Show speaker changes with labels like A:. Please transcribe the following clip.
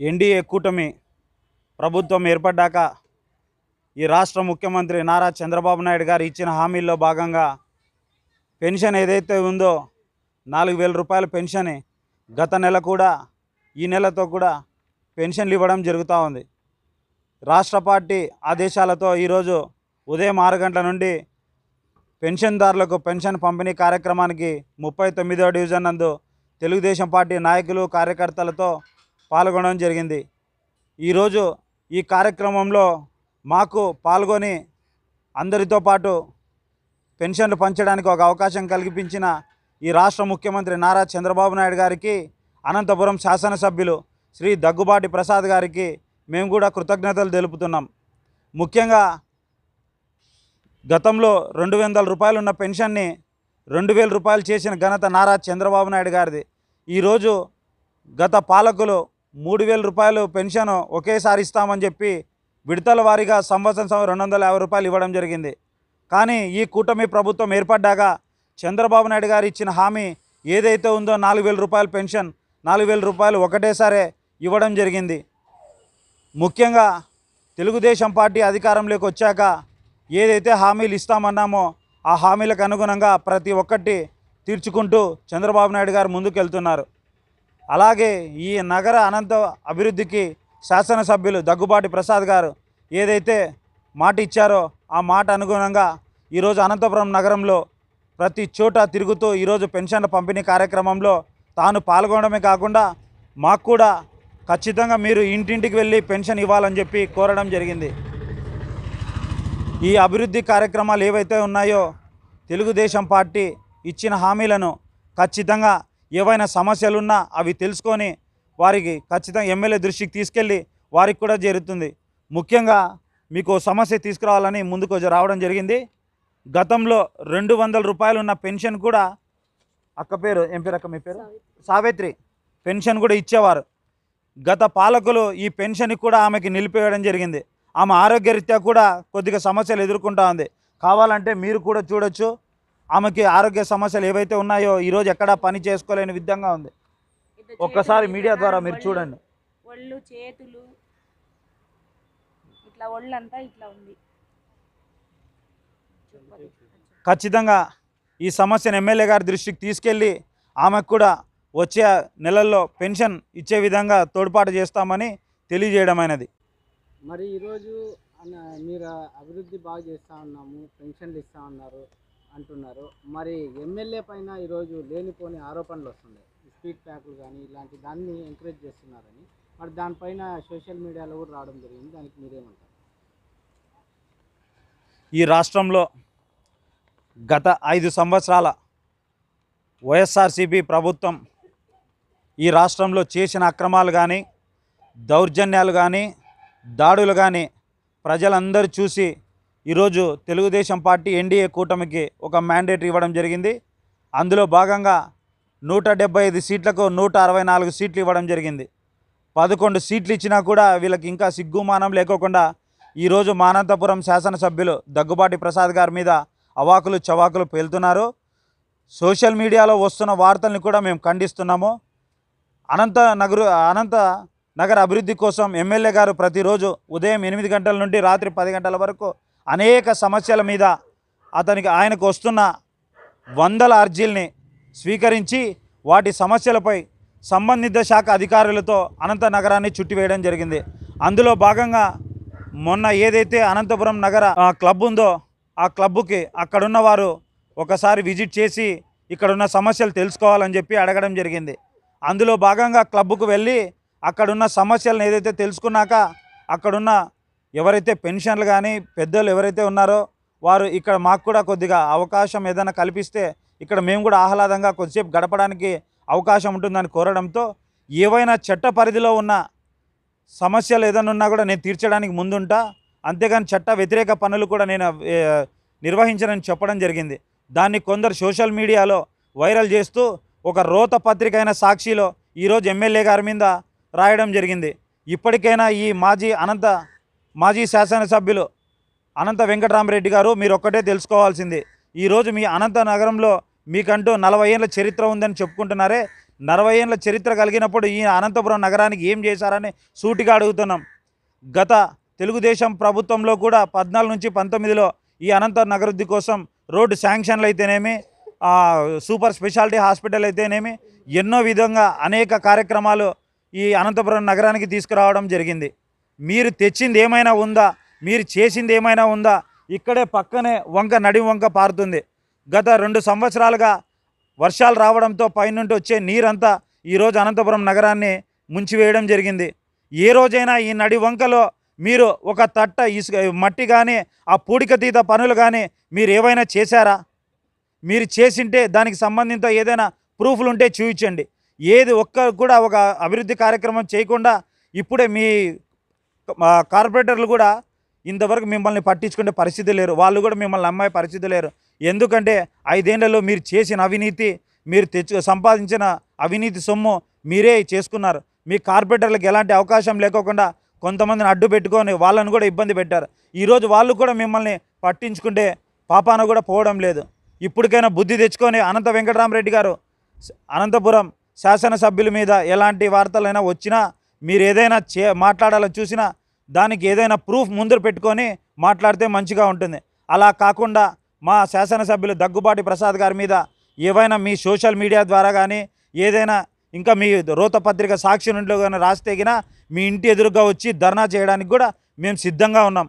A: NDA కూటమి ప్రభుత్వం ఏర్పడ్డాక ఈ రాష్ట్ర ముఖ్యమంత్రి నారా చంద్రబాబు నాయుడు గారు ఇచ్చిన హామీల్లో భాగంగా పెన్షన్ ఏదైతే ఉందో 4,000 రూపాయల పెన్షన్ గత నెల కూడా ఈ నెలతో కూడా పెన్షన్లు ఇవ్వడం జరుగుతూ ఉంది. రాష్ట్ర పార్టీ ఆదేశాలతో ఈరోజు ఉదయం 6 గంటల నుండి పెన్షన్దారులకు పెన్షన్ పంపిణీ కార్యక్రమానికి 39వ డివిజన్ నందు తెలుగుదేశం పార్టీ నాయకులు కార్యకర్తలతో పాల్గొనడం జరిగింది. ఈరోజు ఈ కార్యక్రమంలో మాకు పాల్గొని అందరితో పాటు పెన్షన్లు పంచడానికి ఒక అవకాశం కల్పించిన ఈ రాష్ట్ర ముఖ్యమంత్రి నారా చంద్రబాబు నాయుడు గారికి, అనంతపురం శాసనసభ్యులు శ్రీ దగ్గుబాటి ప్రసాద్ గారికి మేము కూడా కృతజ్ఞతలు తెలుపుతున్నాం. ముఖ్యంగా గతంలో 200 రూపాయలు ఉన్న పెన్షన్ని 2,000 రూపాయలు చేసిన ఘనత నారా చంద్రబాబు నాయుడు గారిది. ఈరోజు గత పాలకులు 3,000 రూపాయలు పెన్షన్ ఒకేసారి ఇస్తామని చెప్పి విడతల వారీగా సంవత్సరం 250 రూపాయలు ఇవ్వడం జరిగింది. కానీ ఈ కూటమి ప్రభుత్వం ఏర్పడ్డాక చంద్రబాబు నాయుడు గారు ఇచ్చిన హామీ ఏదైతే ఉందో 4,000 రూపాయల పెన్షన్ 4,000 రూపాయలు ఒకటేసారి ఇవ్వడం జరిగింది. ముఖ్యంగా తెలుగుదేశం పార్టీ అధికారంలోకి వచ్చాక ఏదైతే హామీలు ఇస్తామన్నామో ఆ హామీలకు అనుగుణంగా ప్రతి ఒక్కటి తీర్చుకుంటూ చంద్రబాబు నాయుడు గారు ముందుకెళ్తున్నారు. అలాగే ఈ నగర అనంత అభివృద్ధికి శాసనసభ్యులు దగ్గుబాటి ప్రసాద్ గారు ఏదైతే మాట ఇచ్చారో ఆ మాట అనుగుణంగా ఈరోజు అనంతపురం నగరంలో ప్రతి చోట తిరుగుతూ ఈరోజు పెన్షన్ల పంపిణీ కార్యక్రమంలో తాను పాల్గొనడమే కాకుండా మాకు కూడా ఖచ్చితంగా మీరు ఇంటింటికి వెళ్ళి పెన్షన్ ఇవ్వాలని చెప్పి కోరడం జరిగింది. ఈ అభివృద్ధి కార్యక్రమాలు ఏవైతే ఉన్నాయో తెలుగుదేశం పార్టీ ఇచ్చిన హామీలను ఖచ్చితంగా ఏవైనా సమస్యలున్నా అవి తెలుసుకొని వారికి ఖచ్చితంగా ఎమ్మెల్యే దృష్టికి తీసుకెళ్ళి వారికి కూడా చేరుతుంది. ముఖ్యంగా మీకు సమస్య తీసుకురావాలని ముందుకు రావడం జరిగింది. గతంలో 200 రూపాయలు ఉన్న పెన్షన్ కూడా అక్క పేరు ఏం పేరు అక్క మీ పేరు సావిత్రి పెన్షన్ కూడా ఇచ్చేవారు. గత పాలకులు ఈ పెన్షన్ కూడా ఆమెకి నిలిపివేయడం జరిగింది. ఆమె ఆరోగ్యరీత్యా కూడా కొద్దిగా సమస్యలు ఎదుర్కొంటా ఉంది. కావాలంటే మీరు కూడా చూడొచ్చు. ఆమెకి ఆరోగ్య సమస్యలు ఏవైతే ఉన్నాయో ఈరోజు ఎక్కడా పని చేసుకోలేని విధంగా ఉంది. ఒక్కసారి మీడియా ద్వారా మీరు చూడండి.
B: ఒళ్ళు చేతులు ఇట్లా ఒళ్ళంతా ఇట్లా ఉంది.
A: ఖచ్చితంగా ఈ సమస్యను ఎమ్మెల్యే గారి దృష్టికి తీసుకెళ్ళి ఆమెకు కూడా వచ్చే నెలల్లో పెన్షన్ ఇచ్చే విధంగా తోడ్పాటు చేస్తామని తెలియజేయడమైనది.
C: మరి ఈరోజు మీరు అభివృద్ధి బాగా చేస్తూ ఉన్నాము, పెన్షన్లు ఇస్తూ ఉన్నారు అంటున్నారు. మరి ఎమ్మెల్యే పైన ఈరోజు లేనిపోని ఆరోపణలు వస్తున్నాయి. స్పీడ్ ప్యాక్లు కానీ ఇలాంటి దాన్ని ఎంకరేజ్ చేస్తున్నారని, మరి దానిపైన సోషల్ మీడియాలో కూడా రావడం జరిగింది. దానికి మీరేమంటారు?
A: ఈ రాష్ట్రంలో గత 5 సంవత్సరాల వైఎస్ఆర్సీపీ ప్రభుత్వం ఈ రాష్ట్రంలో చేసిన అక్రమాలు కానీ దౌర్జన్యాలు కానీ దాడులు కానీ ప్రజలందరూ చూసి ఈరోజు తెలుగుదేశం పార్టీ ఎన్డీఏ కూటమికి ఒక మ్యాండేట్ ఇవ్వడం జరిగింది. అందులో భాగంగా 175 సీట్లకు 164 సీట్లు ఇవ్వడం జరిగింది. 11 సీట్లు ఇచ్చినా కూడా వీళ్ళకి ఇంకా సిగ్గుమానం లేకోకుండా ఈరోజు అనంతపురం శాసనసభ్యులు దగ్గుబాటి ప్రసాద్ గారి మీద అవాకులు చవాకులు పేలుతున్నారు. సోషల్ మీడియాలో వస్తున్న వార్తల్ని కూడా మేము ఖండిస్తున్నాము. అనంత నగర అభివృద్ధి కోసం ఎమ్మెల్యే గారు ప్రతిరోజు ఉదయం 8 గంటల నుండి రాత్రి 10 గంటల వరకు అనేక సమస్యల మీద ఆయనకు వస్తున్న వందల అర్జీల్ని స్వీకరించి వాటి సమస్యలపై సంబంధిత శాఖ అధికారులతో అనంత నగరాన్ని చుట్టివేయడం జరిగింది. అందులో భాగంగా మొన్న ఏదైతే అనంతపురం నగర క్లబ్ ఉందో ఆ క్లబ్కి అక్కడున్న వారు ఒకసారి విజిట్ చేసి ఇక్కడున్న సమస్యలు తెలుసుకోవాలని చెప్పి అడగడం జరిగింది. అందులో భాగంగా క్లబ్కు వెళ్ళి అక్కడున్న సమస్యలను ఏదైతే తెలుసుకున్నాక అక్కడున్న ఎవరైతే పెన్షన్లు కానీ పెద్దలు ఎవరైతే ఉన్నారో వారు ఇక్కడ మాకు కూడా కొద్దిగా అవకాశం ఏదైనా కల్పిస్తే ఇక్కడ మేము కూడా ఆహ్లాదంగా కొద్దిసేపు గడపడానికి అవకాశం ఉంటుందని కోరడంతో ఏవైనా చట్ట పరిధిలో ఉన్న సమస్యలు ఏదైనా ఉన్నా కూడా నేను తీర్చడానికి ముందుంటా, అంతేగాని చట్ట వ్యతిరేక పనులు కూడా నేను నిర్వహించనని చెప్పడం జరిగింది. దాన్ని కొందరు సోషల్ మీడియాలో వైరల్ చేస్తూ ఒక రోత పత్రిక అయిన సాక్షిలో ఈరోజు ఎమ్మెల్యే గారి మీద రాయడం జరిగింది. ఇప్పటికైనా ఈ మాజీ శాసనసభ్యులు అనంత వెంకటరామరెడ్డి గారు మీరు ఒక్కటే తెలుసుకోవాల్సింది, ఈరోజు మీ అనంత నగరంలో మీకంటూ 40 ఏళ్ళ చరిత్ర ఉందని చెప్పుకుంటున్నారే, 40 ఏళ్ళ చరిత్ర కలిగినప్పుడు ఈ అనంతపురం నగరానికి ఏం చేశారని సూటిగా అడుగుతున్నాం. గత తెలుగుదేశం ప్రభుత్వంలో కూడా 14 నుంచి 19లో ఈ అనంతపురం నగరాభివృద్ధి కోసం రోడ్డు శాంక్షన్లు అయితేనేమి, సూపర్ స్పెషాలిటీ హాస్పిటల్ అయితేనేమి, ఎన్నో విధంగా అనేక కార్యక్రమాలు ఈ అనంతపురం నగరానికి తీసుకురావడం జరిగింది. మీరు తెచ్చింది ఏమైనా ఉందా? మీరు చేసింది ఏమైనా ఉందా? ఇక్కడే పక్కనే నడి వంక పారుతుంది. గత 2 సంవత్సరాలుగా వర్షాలు రావడంతో పైనుండి వచ్చే నీరంతా ఈరోజు అనంతపురం నగరాన్ని ముంచివేయడం జరిగింది. ఏ రోజైనా ఈ నడి వంకలో మీరు ఒక తట్ట ఇసుక మట్టి కానీ ఆ పూడికతీత పనులు కానీ మీరు ఏవైనా చేశారా? మీరు చేసింటే దానికి సంబంధించిన ఏదైనా ప్రూఫ్లు ఉంటే చూపించండి. ఏది ఒక్క కూడా ఒక అభివృద్ధి కార్యక్రమం చేయకుండా ఇప్పుడే మీ కార్పొరేటర్లు కూడా ఇంతవరకు మిమ్మల్ని పట్టించుకునే పరిస్థితి లేరు. వాళ్ళు కూడా మిమ్మల్ని నమ్మే పరిస్థితి లేరు. ఎందుకంటే 5 ఏళ్లలో మీరు చేసిన అవినీతి, మీరు సంపాదించిన అవినీతి సొమ్ము మీరే చేసుకున్నారు. మీ కార్పొరేటర్లకు ఎలాంటి అవకాశం లేకోకుండా కొంతమందిని అడ్డు పెట్టుకొని వాళ్ళని కూడా ఇబ్బంది పెట్టారు. ఈరోజు వాళ్ళు కూడా మిమ్మల్ని పట్టించుకుంటే పాపాన కూడా పోవడం లేదు. ఇప్పటికైనా బుద్ధి తెచ్చుకొని అనంత వెంకటరామరెడ్డి గారు అనంతపురం శాసనసభ్యుల మీద ఎలాంటి వార్తలైనా వచ్చినా, మీరు ఏదైనా మాట్లాడాలని చూసినా దానికి ఏదైనా ప్రూఫ్ ముందు పెట్టుకొని మాట్లాడితే మంచిగా ఉంటుంది. అలా కాకుండా మా శాసనసభ్యులు దగ్గుబాటి ప్రసాద్ గారి మీద ఏవైనా మీ సోషల్ మీడియా ద్వారా కానీ ఏదైనా ఇంకా మీ రోతపత్రిక సాక్షి నుండి కానీ రాస్తే గినా మీ ఇంటి ఎదురుగా వచ్చి ధర్నా చేయడానికి కూడా మేము సిద్ధంగా ఉన్నాం.